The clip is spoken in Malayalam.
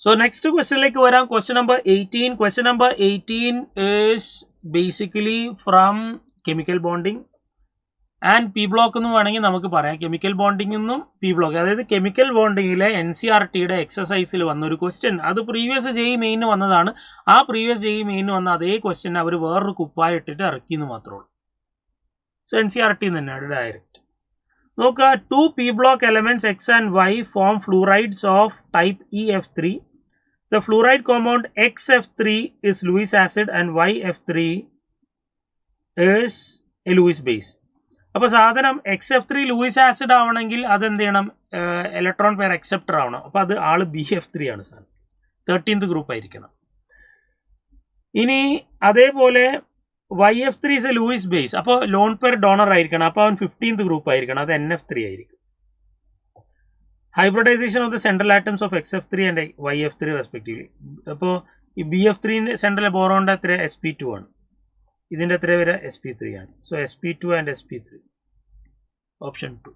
So next question like question number 18. Question number 18 is basically from chemical bonding. And P block എന്ന് വേണമെങ്കിൽ നമുക്ക് പറയാം കെമിക്കൽ ബോണ്ടിംഗ് എന്നും പി ബ്ലോക്ക്. അതായത് കെമിക്കൽ ബോണ്ടിങ്ങിലെ NCERTയുടെ എക്സസൈസിൽ വന്നൊരു ക്വസ്റ്റ്യൻ. അത് പ്രീവിയസ് JEE മെയിന് വന്നതാണ്. ആ പ്രീവിയസ് JEE മെയിന് വന്ന അതേ ക്വസ്റ്റ്യൻ അവർ വേറൊരു കുപ്പായ ഇട്ടിട്ട് ഇറക്കിയെന്ന് മാത്രമേ ഉള്ളൂ. സോ NCERT തന്നെയാണ് ഡയറക്റ്റ്. നോക്കുക, 2 P block elements X and Y form fluorides of type EF3. The fluoride compound XF3 is Lewis acid and YF3 is a Lewis base. അപ്പോൾ സാധനം XF3 ലൂയിസ് ആസിഡ് ആവണമെങ്കിൽ അതെന്ത് ചെയ്യണം, ഇലക്ട്രോൺ പെയർ അക്സെപ്റ്റർ ആവണം. അപ്പോൾ അത് ആള് BF3 ആണ് സാധനം, 13th ഗ്രൂപ്പ് ആയിരിക്കണം. ഇനി അതേപോലെ YF3 is a Lewis base, അപ്പോൾ ലോൺ പെയർ ഡോണർ ആയിരിക്കണം, അപ്പോൾ അവൻ 15th ഗ്രൂപ്പ് ആയിരിക്കണം, അത് NF3 ആയിരിക്കും. Hybridisation of the central atoms of XF3 and YF3 respectively. അപ്പോൾ ഈ BF3 സെൻട്രൽ ബോറോണിൻ്റെ എത്ര sp2 ആണ്, ഇതിൻ്റെ എത്ര വരെ sp3 ആണ്. So sp2 and sp3 option 2.